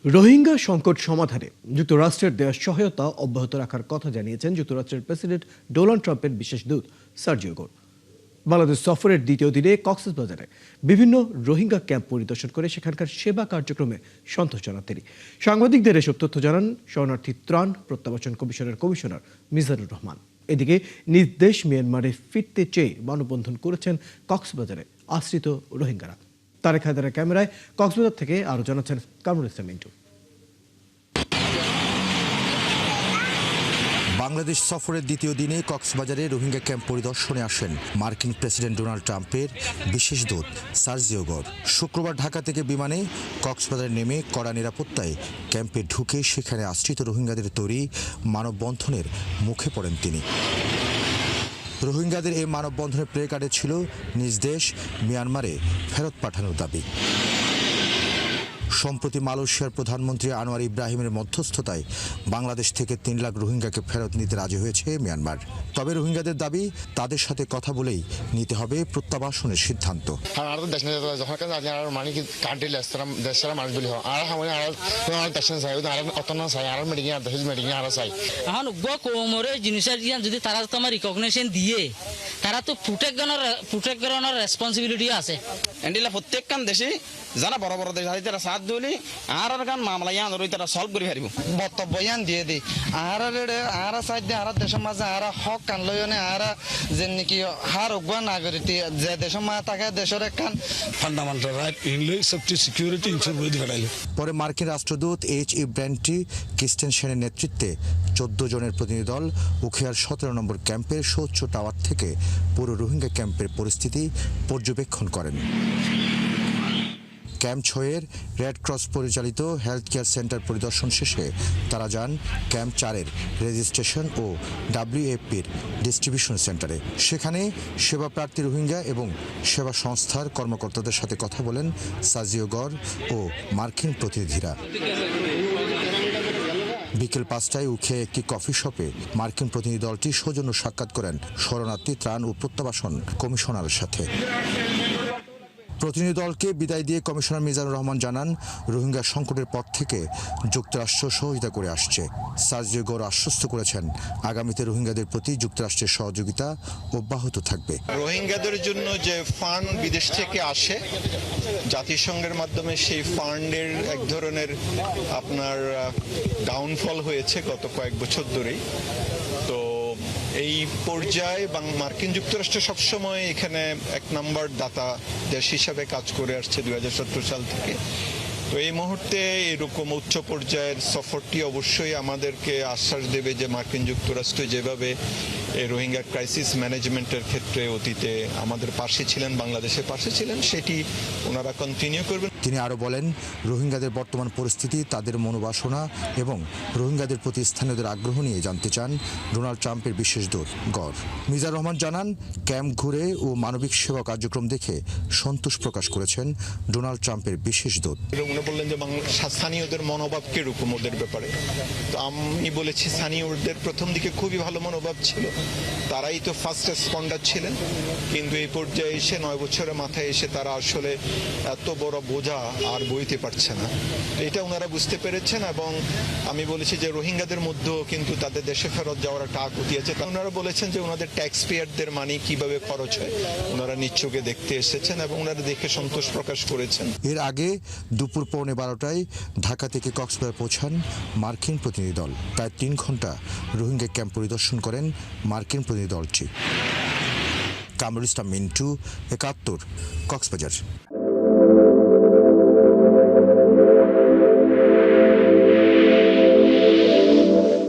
রোহিঙ্গা সংকট সমাধানে যুক্তরাষ্ট্রের দেওয়া সহায়তা অব্যাহত রাখার কথা জানিয়েছেন যুক্তরাষ্ট্রের প্রেসিডেন্ট ডোনাল্ড ট্রাম্পের বিশেষ দূত সার্জিও গোর। বাংলাদেশ সফরের দ্বিতীয় দিনে কক্সবাজারে বিভিন্ন রোহিঙ্গা ক্যাম্প পরিদর্শন করে সেখানকার সেবা কার্যক্রমে সন্তোষ জানান তিনি। সাংবাদিকদের এসব তথ্য জানান শরণার্থী ত্রাণ প্রত্যাবাসন কমিশনার মিজানুর রহমান। এদিকে নিজ দেশ মিয়ানমারে ফিরতে চেয়ে মানববন্ধন করেছেন কক্সবাজারে আশ্রিত রোহিঙ্গারা। তারেক হায়দারের ক্যামেরায় কক্সবাজার থেকে আরো জানাচ্ছেন কামরুল ইসলাম মিন্টু। বাংলাদেশ সফরের দ্বিতীয় দিনে কক্সবাজারে রোহিঙ্গা ক্যাম্প পরিদর্শনে আসেন মার্কিন প্রেসিডেন্ট ডোনাল্ড ট্রাম্পের বিশেষ দূত সার্জিও গোর। শুক্রবার ঢাকা থেকে বিমানে কক্সবাজারে নেমে কড়া নিরাপত্তায় ক্যাম্পে ঢুকে সেখানে আশ্রিত রোহিঙ্গাদের তৈরি মানববন্ধনের মুখে পড়েন তিনি। রোহিঙ্গাদের এই মানববন্ধনের প্লে কার্ডে ছিল নিজ দেশ মিয়ানমারে ফেরত পাঠানোর দাবি। সম্প্রতি মালয়েশিয়ার প্রধানমন্ত্রী আনোয়ার ইব্রাহিমের মধ্যস্থতায় বাংলাদেশ থেকে ৩ লাখ রোহিঙ্গাকে ফেরত নিতে রাজি হয়েছে মিয়ানমার। তবে রোহিঙ্গাদের দাবি তাদের সাথে কথা বলেই নিতে হবে প্রত্যাবাসনের সিদ্ধান্ত। যদি তারা তোমার রিকগনিশন দিয়ে তারা তো প্রোটেক্ট করানোর রেসপন্সিবিলিটি আছে। প্রত্যেকখান দেশে যারা বড় বড় দেশ আছে তারা সাথ দিলে আর গান মামলা ইয়ান রই তারা সলভ করে পারিব। বক্তব্য ইয়ান দিয়ে দিই আর সাইড দিয়ে আর দেশের মাঝে আর হক কান লয়নে আর যে নাকি হার উগ্র নাগরিক যে দেশের মাঝে থাকে দেশের একখান ফান্ডামেন্টাল রাইট ইনলে সেফটি সিকিউরিটি ইনফরমেশন ফেলাইলে। পরে মার্কিন রাষ্ট্রদূত এইচ.ই. ব্র্যান্টি ক্রিস্টেনসেনের নেতৃত্বে 14 জনের প্রতিনিধি দল উখিয়ার 17 নম্বর ক্যাম্পের সৌচ্চ টাওয়ার থেকে পুরো রোহিঙ্গা ক্যাম্পের পরিস্থিতি পর্যবেক্ষণ করেন। ক্যাম্প 6-এর রেড ক্রস পরিচালিত হেলথ কেয়ার সেন্টার পরিদর্শন শেষে তারা যান ক্যাম্প 4-এর রেজিস্ট্রেশন ও WFP'র ডিস্ট্রিবিউশন সেন্টারে। সেখানে সেবা প্রার্থী রোহিঙ্গা এবং সেবা সংস্থার কর্মকর্তাদের সাথে কথা বলেন সার্জিও গোর ও মার্কিন প্রতিনিধিরা। বিকেল 5টায় উখিয়ায় একটি কফি শপে মার্কিন প্রতিনিধি দলটি সৌজন্য সাক্ষাৎ করেন শরণার্থী ত্রাণ ও প্রত্যাবাসন কমিশনারের সাথে। প্রতিনিধি দলকে বিদায় দিয়ে কমিশনার মিজানুর রহমান জানান, রোহিঙ্গা সংকটের পর থেকে যুক্তরাষ্ট্র সহযোগিতা করে আসছে। সার্জিও গোর আশ্বস্ত করেছেন আগামীতে রোহিঙ্গাদের প্রতি যুক্তরাষ্ট্রের সহযোগিতা অব্যাহত থাকবে। রোহিঙ্গাদের জন্য যে ফান্ড বিদেশ থেকে আসে জাতিসংঘের মাধ্যমে, সেই ফান্ডের এক ধরনের আপনার ডাউনফল হয়েছে গত কয়েক বছর ধরেই। তো এই পর্যায়ে মার্কিন যুক্তরাষ্ট্র সবসময় এখানে 1 নম্বর দাতা দেশ হিসাবে কাজ করে আসছে 2017 সাল থেকে। তো এই মুহূর্তে এরকম উচ্চ পর্যায়ের সফরটি অবশ্যই আমাদেরকে আশ্বাস দেবে যে মার্কিন যুক্তরাষ্ট্র যেভাবে এই রোহিঙ্গা ক্রাইসিস ম্যানেজমেন্টের ক্ষেত্রে অতীতে আমাদের পাশে ছিলেন, বাংলাদেশের পাশে ছিলেন, সেটি ওনারা কন্টিনিউ করবেন। তিনি আরও বলেন, রোহিঙ্গাদের বর্তমান পরিস্থিতি, তাদের মনোবাসনা এবং রোহিঙ্গাদের প্রতি স্থানীয়দের আগ্রহ নিয়ে জানতে চান ডোনাল্ড ট্রাম্পের বিশেষ দূত গর। মিজানুর রহমান জানান, ক্যাম্প ঘুরে ও মানবিক সেবা কার্যক্রম দেখে সন্তোষ প্রকাশ করেছেন ডোনাল্ড ট্রাম্পের বিশেষ দূত। বললেন যে স্থানীয়দের মনোভাব কিরকম ওদের ব্যাপারে। তো আমি বলেছি স্থানীয়দের প্রথম দিকে খুবই ভালো মনোভাব ছিল, তারাই তো ফার্স্ট রেসপন্ডার ছিলেন। কিন্তু এই পর্যায়ে এসে 9 বছরের মাথায় এসে তারা আসলে এত বড় বোঝা আর বইতে পারছে না, এটা ওনারা বুঝতে পেরেছেন। এবং আমি বলেছি যে রোহিঙ্গাদের মধ্যেও কিন্তু তাদের দেশে ফেরত যাওয়ার একটা আকুতি আছে। ওনারা বলেছেন যে ওনাদের ট্যাক্স পেয়ারদের মানি কিভাবে খরচ হয় ওনারা নিজ চোখে দেখতে এসেছেন এবং ওনারা দেখে সন্তোষ প্রকাশ করেছেন। এর আগে দুপুর 12:15টায় ঢাকা থেকে কক্সবাজার পৌঁছান মার্কিন প্রতিনিধি দল। প্রায় 3 ঘন্টা রোহিঙ্গা ক্যাম্প পরিদর্শন করেন মার্কিন প্রতিনিধি দলটি। কামরুল ইসলাম মিন্টু, 71, কক্সবাজার।